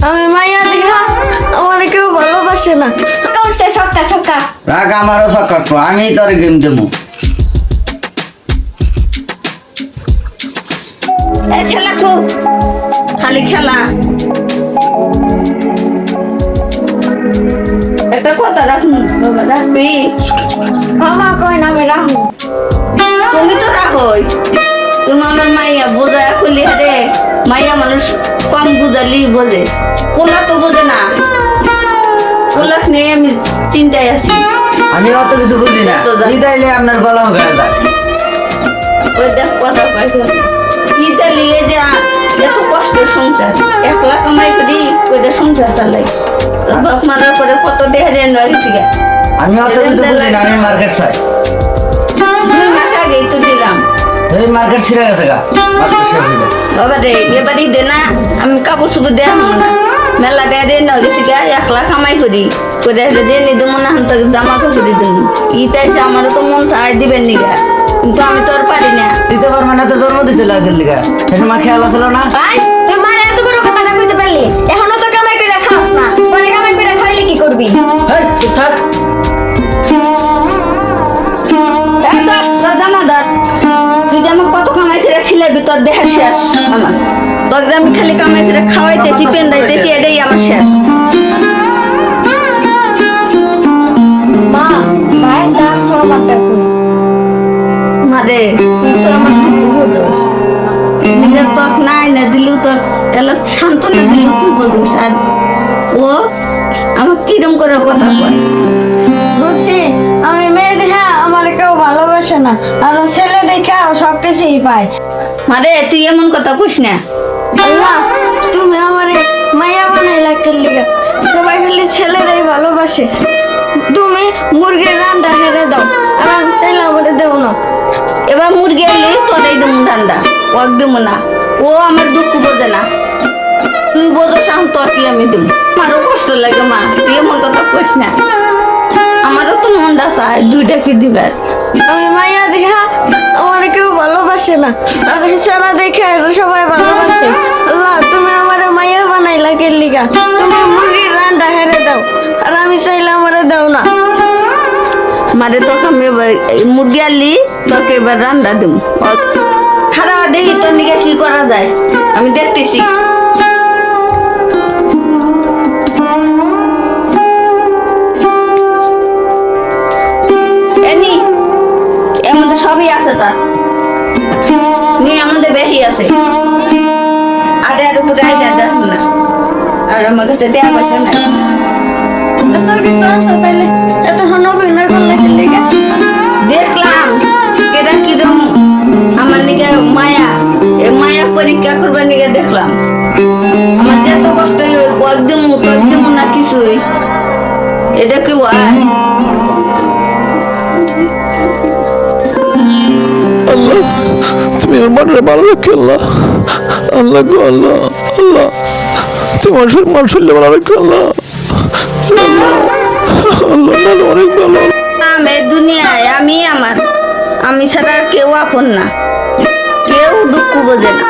আমি মাইয়া দেখা আমার কেউ ভালোবাসে না। করছে সক্কা সক্কা রাগ আমারও সকাট আমি তোর গেম দেবো। এই খেলা খুব খালি খেলা। একটা কথা রাখুন বাবা, রাখবি? মামা কয় না আমি রাহু। তুমি তো রাখোই, তুমি আমার মাইয়া বোঝা খুলি হারে। মাইয়া মানুষ কম বুঝালি বোঝে, পোলা তো বোঝে না। পোলাক নিয়ে আমি চিন্তায় আছি। আমি অত কিছু বুঝি না, দিদাইলে আপনার বলা হয়ে যায়। ওই দেখ কথা পাইছো ইটা লিয়ে যে এত কষ্টের সংসার, 1 লাখ কামাই করি ওইটা সংসার চালাই। তোর বাপ মারার পরে কত ডেহারে নয় গেছি। আমি অত কিছু বুঝি না, আমি মার্কেট চাই। 2 মাস আগেই তো দিলাম। এই মার্কেট ছিঁড়ে গেছে গা, মার্কেট শেষ হইলো। বাবা রে এবারই দে না, আমি কাপড় চোপড় দেওয়া হবো না। মেলা ডেহারে নয় গেছি গা, 1 লাখ কামাই করি করে দিয়ে নি দেবো না, হান তোকে জামা কাপড় দেবো। ইটা এসে আমারও তো মন চায় দিবেন নি গা, কিন্তু আমি তো আর পারি না। দিতে পারবে না তো জন্ম দিছিল আগের লিগা, সে সময় খেয়াল ছিল না। ভাই তুই মারে এত বড় কথা না কইতে পারলি, এখনো তো কামাই করে খাস না, পরে কামাই করে খাইলে কি করবি? এই চুপ থাক। তোর জামাদার তুই যে আমার কত কামাই করে খিলাবি, তোর দেহা শেষ আমার। তোর যে আমি খালি কামাই করে খাওয়াইতেছি পেন্দাইতেছি, এটাই আমার শেষ। মা ভাই ডাক সবারটা কই? মারে তুই তো আমার বোঝস, নিজের ত্বক নাই না দিলেও তো এলাক সান্ত্বনা দিলেও তুই বোঝস। আর ও আমার কিরম করে কথা কয়। বুঝছি আমি মেয়ে দেখা আমার কেউ ভালোবাসে না, আর ও ছেলে দেখা ও সব কিছুই পায়। মারে তুই এমন কথা কইস না। আল্লাহ তুমি আমারে মায়া বানাইলা কেলিগা, সবাই খালি ছেলেরাই ভালোবাসে। তুমি মুরগির রান্না হেরে দাও, আর আমি ছেলে আমারে দেও না। এবার মুরগি এলে তোরাই দেবো ঠান্ডা, ও দেবো না। ও আমার দুঃখ বোঝে না, তুই বোঝস এখন তো কি আমি দেবো। আমারও কষ্ট লাগে মা, তুই এমন কথা কইস না। আমারও তো মনটা চায় 2টা কি দিবার। আমি মায়া দেখা আমার কেউ ভালোবাসে না, আর ছেলে দেখে সবাই ভালোবাসে। আল্লাহ তুমি আমারে মায়া বানাইলা কেলিগা, তুমি মুরগির রান্না হেরে দাও, আর আমি চাইলে আমারে দাও না। মারে তোকে আমি এবার মুরগি আনলি তোকে এবার রান্না দেবো। খারাপ দেখি তোর দিকে কি করা যায়, আমি দেখতেছি। এনি এর মধ্যে সবই আছে, তার নিয়ে আমাদের বেশি আছে। আর উপরে আইডা দেখ না, আর আমার কাছে দেওয়া পয়সা নাই। তোর কিছু আছে তাইলে এত হন অভিনয় করলে কেলিগা? দেখলাম কেটা কিরম আমার নিকে মায়া, এই মায়া পরীক্ষা করবার নিকে দেখলাম। আমার যত কষ্ট কয়েকদিন না কিছুই, এটা কি হয়? আল্লাহ তুমি আমার ভালো রাখো। আল্লাহ আল্লাহ গো আল্লাহ আল্লাহ তোমার মান শরীর ভালো রাখো। আল্লাহ আল্লাহ আল্লাহ অনেক ভালো। আমি দুনিয়ায় আমি ছাড়া আর কেউ আপন না, কেউ দুঃখ বোঝে না।